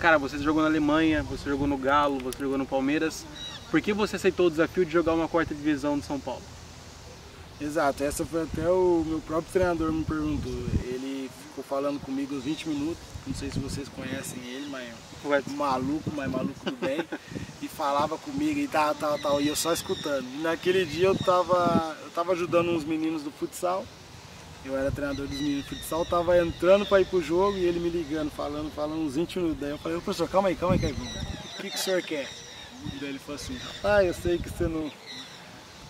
Cara, você jogou na Alemanha, você jogou no Galo, você jogou no Palmeiras. Por que você aceitou o desafio de jogar uma quarta divisão de São Paulo? Exato, essa foi até o meu próprio treinador me perguntou. Ele ficou falando comigo uns 20 minutos, não sei se vocês conhecem ele, mas maluco, mas maluco do bem. E falava comigo e tal, e eu só escutando. E naquele dia eu tava ajudando uns meninos do futsal. Eu era treinador dos meninos do futsal, tava entrando para ir pro jogo e ele me ligando, falando uns 20 minutos. Daí eu falei, professor, calma aí, Caivão. O que o senhor quer? E daí ele falou assim, eu sei que você não...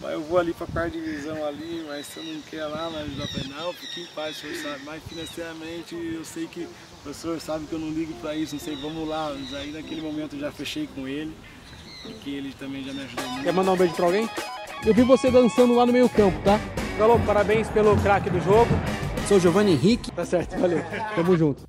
Mas eu vou ali para a quarta divisão ali, mas você não quer lá, mas ajudar penal, fique em paz, o senhor sabe. Mas financeiramente eu sei que o senhor sabe que eu não ligo para isso, não sei, vamos lá. Mas aí naquele momento eu já fechei com ele, porque ele também já me ajudou muito. Quer mandar um beijo para alguém? Eu vi você dançando lá no meio campo, tá? Galo, parabéns pelo craque do jogo. Sou Giovanni Henrique. Tá certo, valeu. Tamo junto.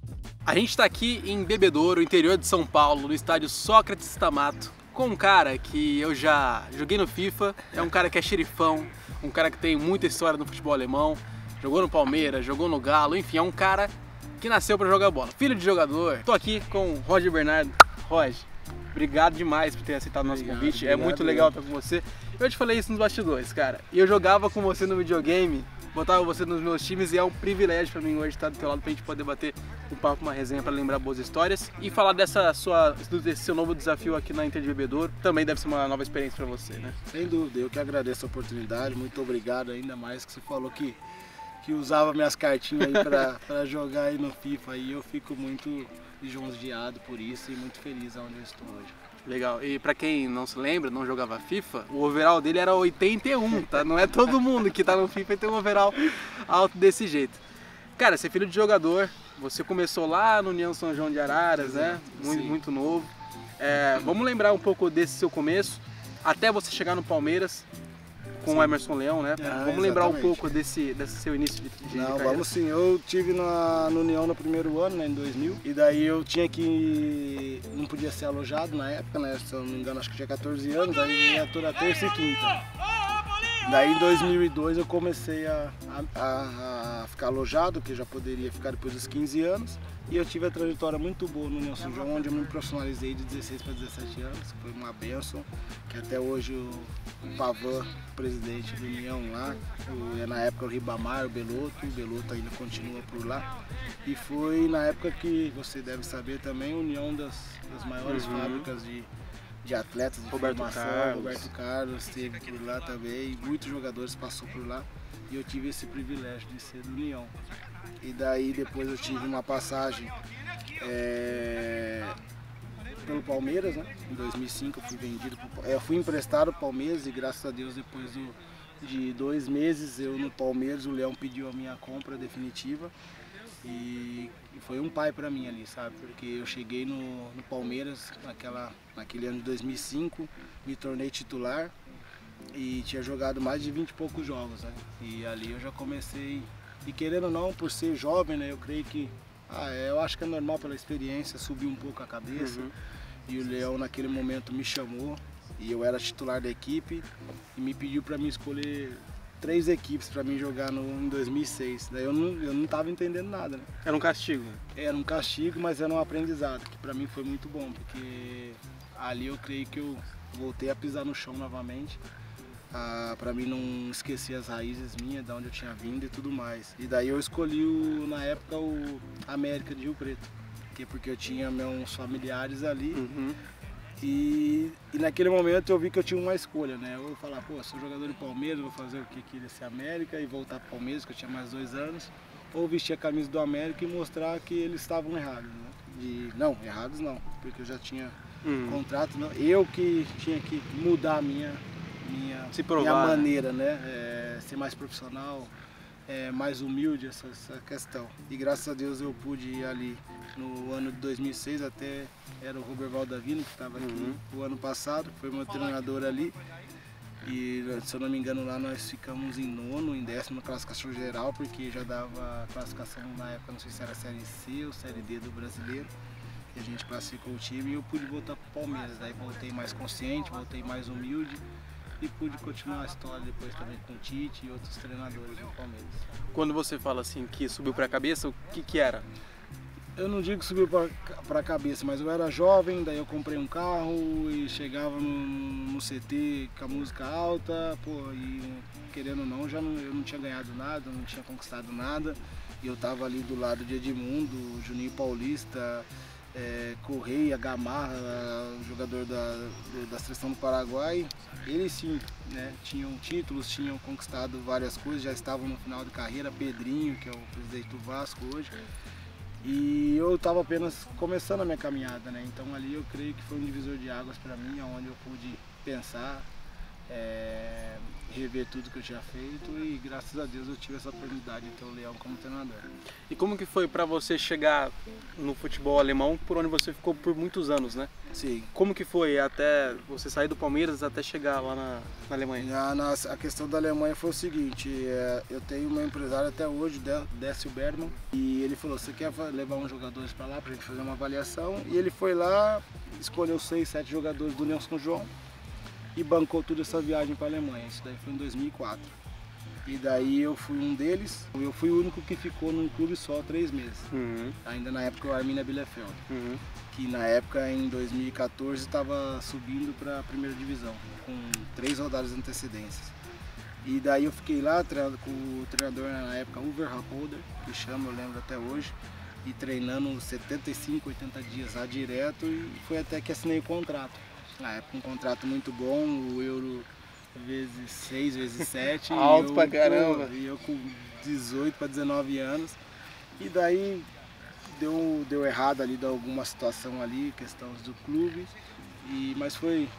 A gente tá aqui em Bebedouro, interior de São Paulo, no estádio Sócrates Tamato, com um cara que eu já joguei no FIFA, é um cara que é xerifão, um cara que tem muita história no futebol alemão, jogou no Palmeiras, jogou no Galo, enfim, é um cara que nasceu pra jogar bola. Filho de jogador. Tô aqui com o Roger Bernardo. Roger, obrigado demais por ter aceitado o nosso convite, é muito legal estar com você. Eu te falei isso nos bastidores, cara, e eu jogava com você no videogame, botava você nos meus times e é um privilégio pra mim hoje estar do teu lado pra gente poder bater um papo, uma resenha pra lembrar boas histórias e falar desse seu novo desafio aqui na Inter de Bebedouro. Também deve ser uma nova experiência pra você, né? Sem dúvida, eu que agradeço a oportunidade, muito obrigado ainda mais que você falou que usava minhas cartinhas aí pra jogar aí no FIFA e eu fico muito lisonjeado por isso e muito feliz onde eu estou hoje. Legal, e pra quem não se lembra, não jogava FIFA, o overall dele era 81, tá? Não é todo mundo que tá no FIFA e tem um overall alto desse jeito. Cara, você é filho de jogador, você começou lá no União São João de Araras, né? Muito novo. Vamos lembrar um pouco desse seu começo, até você chegar no Palmeiras, com o Emerson Leão, né? Vamos lembrar um pouco desse seu início de carreira. Vamos sim. Eu tive no União no primeiro ano, né, em 2000, e daí eu tinha que... não podia ser alojado na época, né? Se eu não me engano, acho que tinha 14 anos, aí ia toda terça e quinta. Daí em 2002 eu comecei a ficar alojado, que já poderia ficar depois dos 15 anos. E eu tive a trajetória muito boa no União São João, onde eu me profissionalizei de 16 para 17 anos. Foi uma bênção, que até hoje o Pavan, presidente do União lá, na época o Ribamar, o Beloto ainda continua por lá. E foi na época que, você deve saber também, a União das maiores fábricas de atletas de formação. Roberto Carlos esteve por lá também, muitos jogadores passou por lá. E eu tive esse privilégio de ser do União. E daí depois eu tive uma passagem pelo Palmeiras, né? Em 2005 eu fui vendido, eu fui emprestado ao Palmeiras e graças a Deus depois de 2 meses eu no Palmeiras, o Leão pediu a minha compra definitiva e foi um pai para mim ali, sabe? Porque eu cheguei no Palmeiras naquele ano de 2005, me tornei titular e tinha jogado mais de 20 e poucos jogos, né? E ali eu já comecei. E querendo ou não, por ser jovem, né, eu creio que, eu acho que é normal pela experiência, subir um pouco a cabeça. E o Leão naquele momento me chamou, e eu era titular da equipe, e me pediu para mim escolher 3 equipes para mim jogar em 2006. Daí eu não estava entendendo nada, né? Era um castigo? Era um castigo, mas era um aprendizado, que para mim foi muito bom, porque ali eu creio que eu voltei a pisar no chão novamente. Para mim não esquecer as raízes minhas, de onde eu tinha vindo e tudo mais. E daí eu escolhi, na época, o América de Rio Preto, porque eu tinha meus familiares ali. E naquele momento eu vi que eu tinha uma escolha, né? Eu vou falar, sou jogador do Palmeiras, vou fazer o que aqui desse América e voltar para o Palmeiras, que eu tinha mais 2 anos. Ou vestir a camisa do América e mostrar que eles estavam errados, né? Não, errados não, porque eu já tinha contrato, não. Eu que tinha que mudar a minha maneira, né? Ser mais profissional, mais humilde essa questão. E graças a Deus eu pude ir ali no ano de 2006, até era o Roberval Davino que estava aqui o ano passado, foi meu treinador ali. E se eu não me engano lá nós ficamos em 9º, em 10º na classificação geral, porque já dava classificação na época, não sei se era Série C ou Série D do Brasileiro. E a gente classificou o time e eu pude voltar para o Palmeiras. Daí voltei mais consciente, voltei mais humilde. E pude continuar a história depois também com o Tite e outros treinadores do Palmeiras. Quando você fala assim que subiu para a cabeça, o que era? Eu não digo que subiu para a cabeça, mas eu era jovem, daí eu comprei um carro e chegava no CT com a música alta, pô, e querendo ou não, eu não tinha ganhado nada, não tinha conquistado nada. E eu tava ali do lado de Edmundo, Juninho Paulista, Correia, Gamarra, jogador da seleção do Paraguai. Eles sim, né, tinham títulos, tinham conquistado várias coisas, já estavam no final de carreira. Pedrinho, que é o presidente do Vasco hoje. E eu estava apenas começando a minha caminhada, né? Então ali eu creio que foi um divisor de águas para mim, onde eu pude pensar, rever tudo que eu tinha feito, e graças a Deus eu tive essa oportunidade de ter o Leão como treinador. E como que foi para você chegar no futebol alemão, por onde você ficou por muitos anos, né? Sim. Como que foi até você sair do Palmeiras até chegar lá na Alemanha? A questão da Alemanha foi o seguinte, eu tenho um empresário até hoje, Décio Berman, e ele falou, você quer levar uns jogadores para lá para a gente fazer uma avaliação? E ele foi lá, escolheu 6, 7 jogadores do União São João e bancou toda essa viagem para a Alemanha. Isso daí foi em 2004. E daí eu fui um deles, eu fui o único que ficou num clube só 3 meses. Ainda na época o Arminia Bielefeld, que na época em 2014 estava subindo para a primeira divisão, com 3 rodadas de antecedências. E daí eu fiquei lá com o treinador na época, Uwe Rapolder, que chama, eu lembro até hoje, e treinando 75, 80 dias lá direto, e foi até que assinei o contrato. Na época um contrato muito bom, o euro vezes 6, vezes 7. Alto pra caramba. E eu com 18 para 19 anos. E daí deu errado ali, deu alguma situação ali, questões do clube. Mas foi...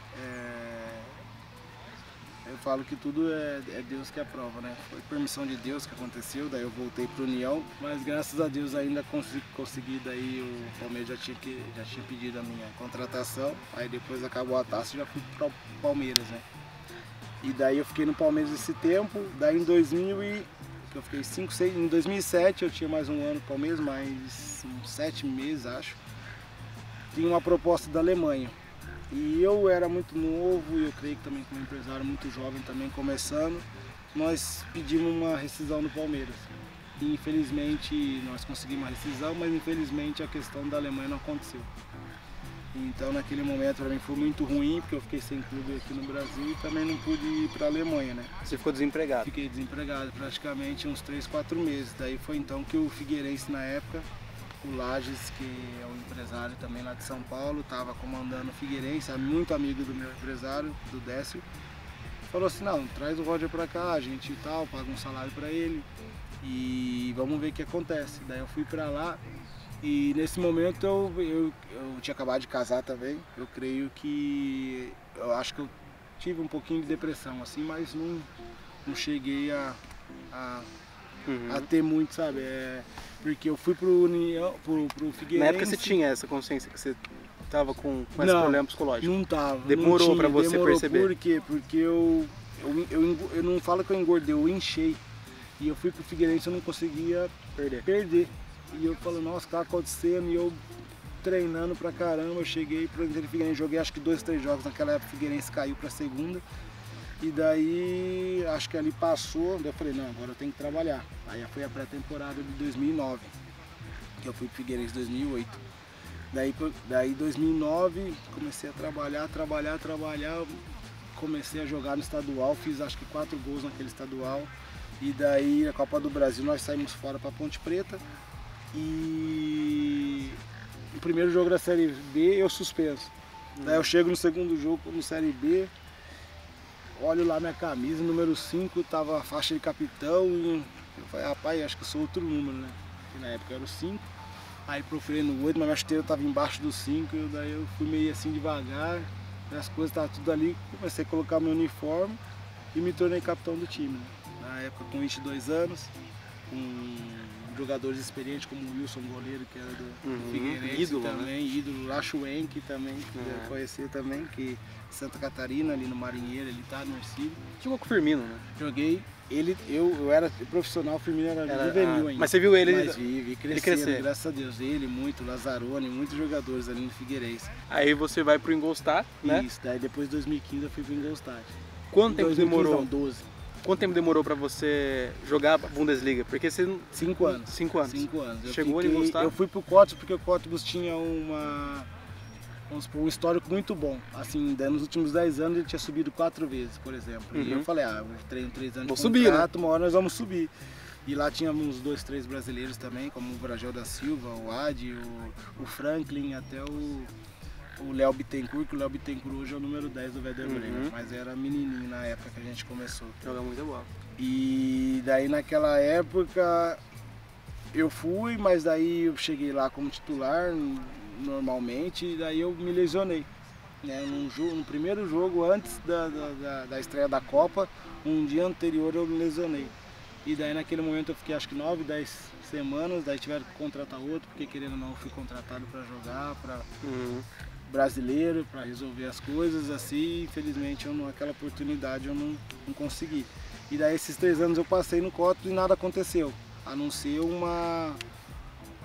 eu falo que tudo é Deus que aprova, né? Foi permissão de Deus que aconteceu, daí eu voltei para o União, mas graças a Deus ainda consegui, daí o Palmeiras já tinha pedido a minha contratação, aí depois acabou a taça e já fui para o Palmeiras, né? E daí eu fiquei no Palmeiras esse tempo, daí em 2007 eu tinha mais um ano no Palmeiras, mais uns 7 meses acho, tinha uma proposta da Alemanha. E eu era muito novo, e eu creio que também como empresário muito jovem também começando, nós pedimos uma rescisão no Palmeiras. E infelizmente nós conseguimos uma rescisão, mas infelizmente a questão da Alemanha não aconteceu. Então naquele momento para mim foi muito ruim, porque eu fiquei sem clube aqui no Brasil e também não pude ir para a Alemanha, né? Você ficou desempregado? Fiquei desempregado praticamente uns 3, 4 meses. Daí foi então que o Figueirense na época, o Lages, que é um empresário também lá de São Paulo, estava comandando o Figueirense, muito amigo do meu empresário, do Décio, falou assim, não, traz o Roger para cá, a gente e tal, paga um salário para ele e vamos ver o que acontece. Daí eu fui para lá e nesse momento eu tinha acabado de casar também, eu creio que, eu acho que eu tive um pouquinho de depressão assim, mas não cheguei a ter muito, sabe? Porque eu fui pro Figueirense. Na época você tinha essa consciência que você estava com esse problema psicológico? Não tava. Demorou para você perceber? Por quê? Porque eu não falo que eu engordei, eu enchei. E eu fui pro Figueirense e eu não conseguia perder. E eu falo, nossa, o que tá acontecendo? E eu treinando pra caramba, eu cheguei pro Figueirense, joguei acho que 2, 3 jogos, naquela época o Figueirense caiu pra segunda. E daí, acho que ali passou, daí eu falei, não, agora eu tenho que trabalhar. Aí foi a pré-temporada de 2009, que eu fui pro Figueirense em 2008. Daí 2009, comecei a trabalhar, comecei a jogar no estadual, fiz acho que 4 gols naquele estadual. E daí, na Copa do Brasil, nós saímos fora pra Ponte Preta. E o primeiro jogo da Série B, eu suspenso. Daí eu chego no segundo jogo, no Série B, olho lá minha camisa, número 5, tava a faixa de capitão, e eu falei, rapaz, acho que eu sou outro número, né? Porque na época era o 5, aí procurei no 8, mas minha chuteira tava embaixo do 5, e daí eu fui meio assim devagar, as coisas estavam tudo ali, comecei a colocar meu uniforme e me tornei capitão do time, né? Na época com 22 anos, com jogadores experientes como o Wilson, goleiro, que era do Figueirense, ídolo, também, né? Ídolo, Lachuenque também, que deve conhecer também, que Santa Catarina, ali no Marinheiro, ele tá no Ercílio. Jogou com o Firmino, né? Joguei, eu era profissional, o Firmino era juvenil ainda. Mas você viu ele? Mas vi crescer, graças a Deus, ele, muito, Lazzaroni, muitos jogadores ali no Figueirense. Aí você vai pro Ingolstadt, né? Isso, daí depois de 2015 eu fui pro Ingolstadt. Quanto tempo demorou? 12. Quanto tempo demorou pra você jogar a Bundesliga? Porque você... 5 anos. 5 anos. 5 anos. Chegou em Ingolstadt? Eu fui pro Cottbus porque o Cottbus tinha vamos supor, um histórico muito bom. Assim, nos últimos 10 anos ele tinha subido 4 vezes, por exemplo. E eu falei, eu treino 3 anos Vou de subir, contrato, uma hora nós vamos subir. E lá tínhamos 2, 3 brasileiros também, como o Bragel da Silva, o Adi, o Franklin, até o Léo Bittencourt, que o Léo Bittencourt hoje é o número 10 do Werder Bremen, mas era menininho na época que a gente começou. Joga muita bola. E daí naquela época eu fui, mas daí eu cheguei lá como titular normalmente, e daí eu me lesionei. Né? No primeiro jogo, antes da estreia da Copa, um dia anterior eu me lesionei. E daí naquele momento eu fiquei acho que 9, 10 semanas, daí tiveram que contratar outro, porque querendo ou não eu fui contratado para jogar, para brasileiro, para resolver as coisas, assim, infelizmente aquela oportunidade eu não consegui. E daí esses 3 anos eu passei no Cottbus e nada aconteceu, a não ser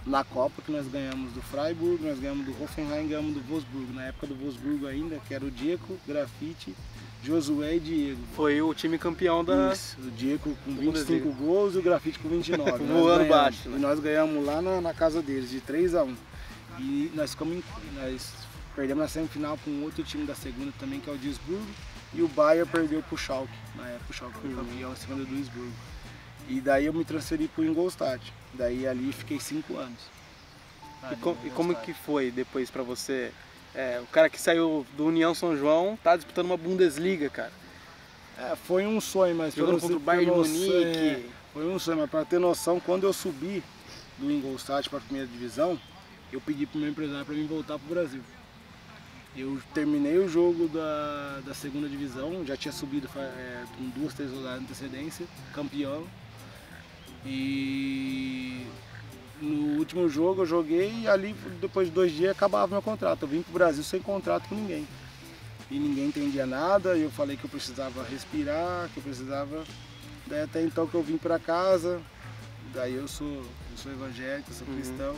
na Copa que nós ganhamos do Freiburg, nós ganhamos do Hoffenheim, ganhamos do Wolfsburg, na época do Wolfsburg ainda, que era o Diego, Grafite, Josué e Diego. Foi o time campeão da... Isso, o Diego com 25 gols e o Grafite com 29. Voando baixo. Né? E nós ganhamos lá na casa deles, de 3-1. E nós perdemos na semifinal para um outro time da segunda também, que é o Duisburg. E o Bayer perdeu para o Schalke, na época o Schalke foi campeão em cima do Duisburg. E daí eu me transferi para o Ingolstadt. Daí ali fiquei 5 anos. E como que foi depois para você? O cara que saiu do União São João tá disputando uma Bundesliga, cara. Foi um sonho, mas jogando contra o Bayern de Munique. Foi um sonho, mas para ter noção, quando eu subi do Ingolstadt para a primeira divisão, eu pedi para o meu empresário para mim voltar para o Brasil. Eu terminei o jogo da segunda divisão, já tinha subido com 2, 3 rodadas de antecedência, campeão. E no último jogo eu joguei e ali depois de 2 dias acabava meu contrato. Eu vim pro Brasil sem contrato com ninguém. E ninguém entendia nada, e eu falei que eu precisava respirar, que eu precisava... Daí até então que eu vim para casa, daí eu sou evangélico, sou cristão.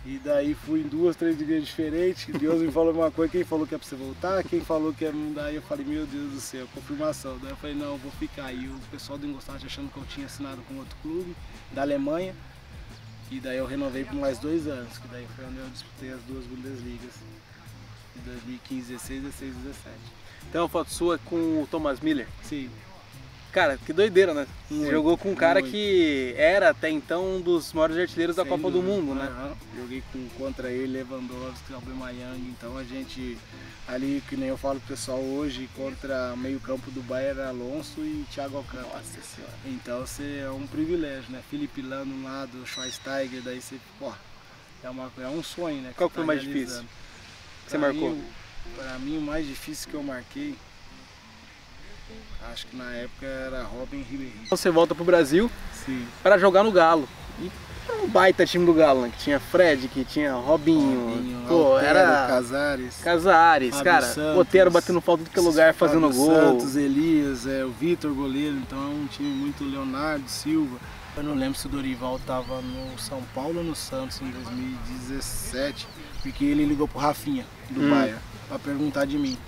E daí fui em 2, 3 igrejas diferentes, Deus me falou uma coisa, quem falou que é para você voltar, quem falou que é não dar, eu falei, meu Deus do céu, confirmação. Daí eu falei, não, eu vou ficar. E o pessoal do Ingolstadt achando que eu tinha assinado com outro clube, da Alemanha. E daí eu renovei por mais 2 anos, que daí foi onde eu disputei as 2 Bundesligas, de 2015, 16, 16 e 17. Tem uma foto sua com o Thomas Müller? Sim. Cara, que doideira, né? Você jogou com um cara que era até então um dos maiores artilheiros da Copa do Mundo, né? Joguei contra ele, Lewandowski, Aubameyang, então a gente ali, que nem eu falo pro pessoal hoje, contra o meio campo do Bayern era Alonso e Thiago Alcântara. Nossa Senhora. Então você é um privilégio, né? Felipe Lan no lado, Schweinsteiger, daí você, é um sonho, né? Qual foi o mais difícil que você marcou? Pra mim o mais difícil que eu marquei, acho que na época era Robin Ribéry. Você volta pro Brasil para jogar no Galo. E era um baita time do Galo, né? Que tinha Fred, que tinha Robinho, Altero, era Casares, cara, Santos, Otero batendo falta de que lugar, fazendo Fábio gol. Santos, Elias, o Vitor goleiro, então é um time muito Leonardo Silva. Eu não lembro se o Dorival estava no São Paulo ou no Santos em 2017, porque ele ligou pro Rafinha do Bayern para perguntar de mim.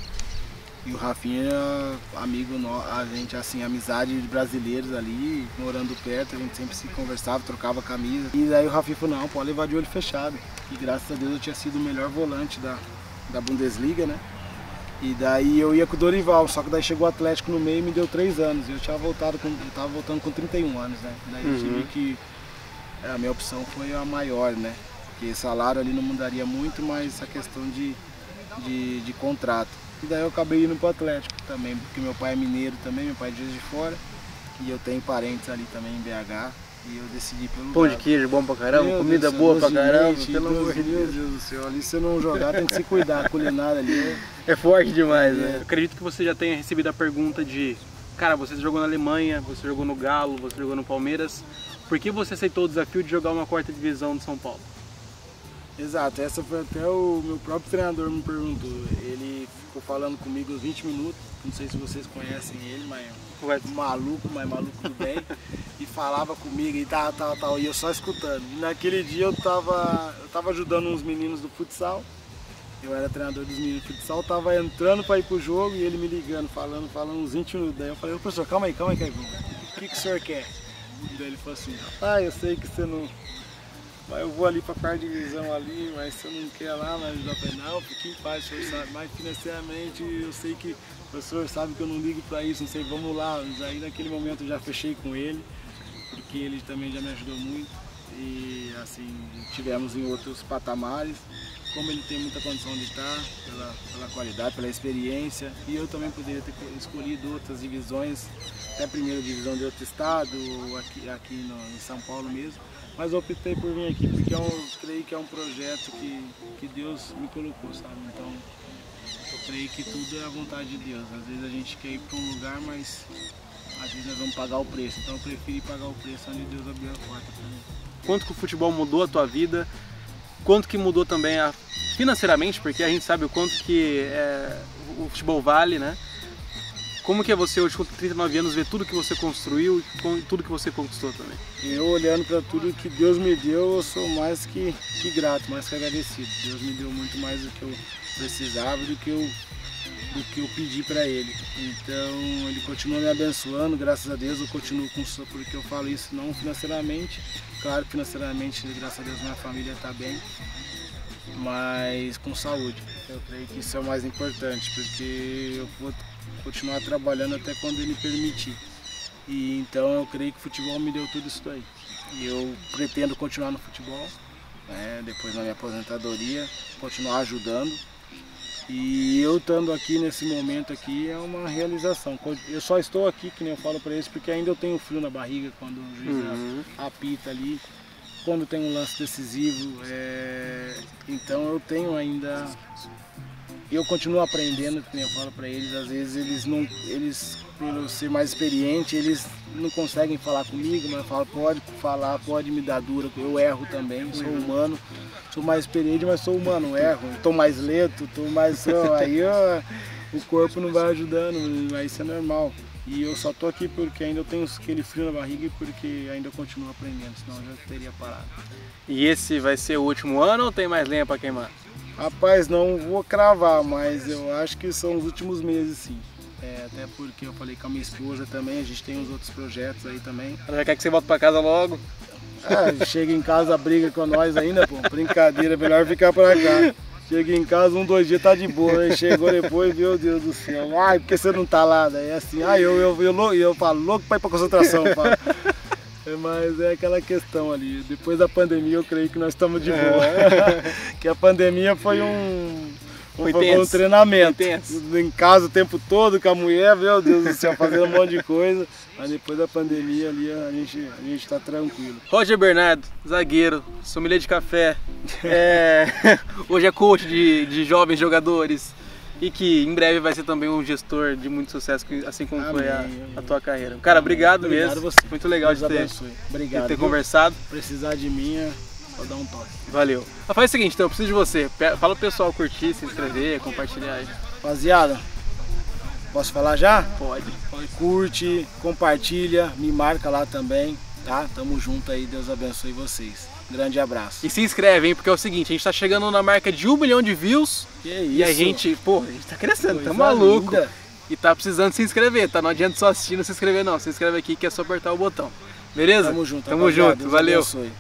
E o Rafinha era amigo, a gente, assim, amizade de brasileiros ali, morando perto, a gente sempre se conversava, trocava camisa. E daí o Rafinha falou, não, pode levar de olho fechado. E graças a Deus eu tinha sido o melhor volante da Bundesliga, né? E daí eu ia com o Dorival, só que daí chegou o Atlético no meio e me deu 3 anos. Eu tava voltando com 31 anos, né? Daí eu tive que... A minha opção foi a maior, né? Porque salário ali não mudaria muito, mas a questão de contrato. E daí eu acabei indo pro Atlético também, porque meu pai é mineiro também, meu pai é de Juiz de Fora. E eu tenho parentes ali também em BH. E eu decidi pelo Pão de queijo bom pra caramba, comida boa pra caramba, pelo amor de Deus do céu. Ali se você não jogar tem que se cuidar, a culinária ali é forte demais, né? Eu acredito que você já tenha recebido a pergunta de, cara, você jogou na Alemanha, você jogou no Galo, você jogou no Palmeiras, por que você aceitou o desafio de jogar uma 4ª divisão de São Paulo? Exato, essa foi até o meu próprio treinador me perguntou. Ele ficou falando comigo uns 20 minutos, não sei se vocês conhecem ele, mas maluco do bem. E falava comigo e tal, e eu só escutando. E naquele dia eu tava ajudando uns meninos do futsal. Eu era treinador dos meninos de futsal, tava entrando para ir pro jogo e ele me ligando, falando uns 20 minutos. Daí eu falei, ô professor, calma aí, Caio. O que o senhor quer? Daí ele falou assim, eu sei que você não... Eu vou ali para a quarta divisão ali, mas você não quer lá, mas eu falei, não, fique em paz, o senhor sabe. Mas financeiramente eu sei que o professor sabe que eu não ligo para isso, não sei, vamos lá. Mas aí naquele momento eu já fechei com ele, porque ele também já me ajudou muito. E assim, tivemos em outros patamares, como ele tem muita condição de estar, pela qualidade, pela experiência. E eu também poderia ter escolhido outras divisões, até a primeira divisão de outro estado, aqui em São Paulo mesmo. Mas eu optei por vir aqui porque eu creio que é um projeto que Deus me colocou, sabe? Então, eu creio que tudo é a vontade de Deus. Às vezes a gente quer ir para um lugar, mas às vezes nós vamos pagar o preço. Então eu prefiro ir pagar o preço onde Deus abriu a porta para mim. Quanto que o futebol mudou a tua vida? Quanto que mudou também financeiramente? Porque a gente sabe o quanto que o futebol vale, né? Como que é você hoje com 39 anos ver tudo que você construiu e tudo que você conquistou também? Eu olhando para tudo que Deus me deu, eu sou mais que grato, mais que agradecido. Deus me deu muito mais do que eu precisava, do que eu pedi para Ele. Então Ele continua me abençoando, graças a Deus eu continuo porque eu falo isso não financeiramente. Claro, financeiramente, graças a Deus, minha família está bem, mas com saúde. Eu creio que isso é o mais importante, porque eu vou continuar trabalhando até quando Ele permitir. E então eu creio que o futebol me deu tudo isso daí. E eu pretendo continuar no futebol, né, depois na minha aposentadoria, continuar ajudando. E eu estando aqui nesse momento aqui é uma realização. Eu só estou aqui, que nem eu falo para eles, porque ainda eu tenho frio na barriga quando o juiz apita ali, quando tem um lance decisivo. Então eu tenho ainda... Eu continuo aprendendo, que nem eu falo para eles, às vezes eles, por ser mais experiente, eles não conseguem falar comigo, mas eu falo, pode falar, pode me dar dura, eu erro também, sou humano, sou mais experiente, mas sou humano, erro, estou mais lento, estou mais... Aí o corpo não vai ajudando, mas isso é normal. E eu só estou aqui porque ainda eu tenho aquele frio na barriga e porque ainda eu continuo aprendendo, senão eu já teria parado. E esse vai ser o último ano ou tem mais lenha para queimar? Rapaz, não vou cravar, mas eu acho que são os últimos meses, sim. Até porque eu falei com a minha esposa também, a gente tem uns outros projetos aí também. Ela já quer que você volte para casa logo? Chega em casa, briga com nós ainda, pô, brincadeira, melhor ficar pra cá. Chega em casa, 2 dias tá de boa, aí chegou depois, meu Deus do céu, ai, por que você não tá lá? Daí é assim, eu falo, louco pra ir pra concentração, falo. Mas é aquela questão ali, depois da pandemia eu creio que nós estamos de boa. Que a pandemia foi um treinamento. Em casa o tempo todo com a mulher, meu Deus do céu, fazendo um monte de coisa. Mas depois da pandemia ali a gente tá tranquilo. Roger Bernardo, zagueiro, sommelier de café, hoje é coach de jovens jogadores. E que em breve vai ser também um gestor de muito sucesso, assim como foi a tua carreira. Cara, obrigado mesmo. Você. Muito legal de ter conversado. Precisar de mim, vou dar um toque. Valeu. Faz o seguinte, então, eu preciso de você. Fala pro pessoal curtir, se inscrever, compartilhar aí. Rapaziada, posso falar já? Pode. Curte, compartilha, me marca lá também, tá? Tamo junto aí, Deus abençoe vocês. Grande abraço. E se inscreve, hein, porque é o seguinte, a gente tá chegando na marca de 1 milhão de views. Que isso? E a gente tá crescendo, tá maluco. Linda. E tá precisando se inscrever, tá? Não adianta só assistir e não se inscrever não. Se inscreve aqui que é só apertar o botão. Beleza? Tamo junto. Tamo junto, Deus valeu. Abençoe.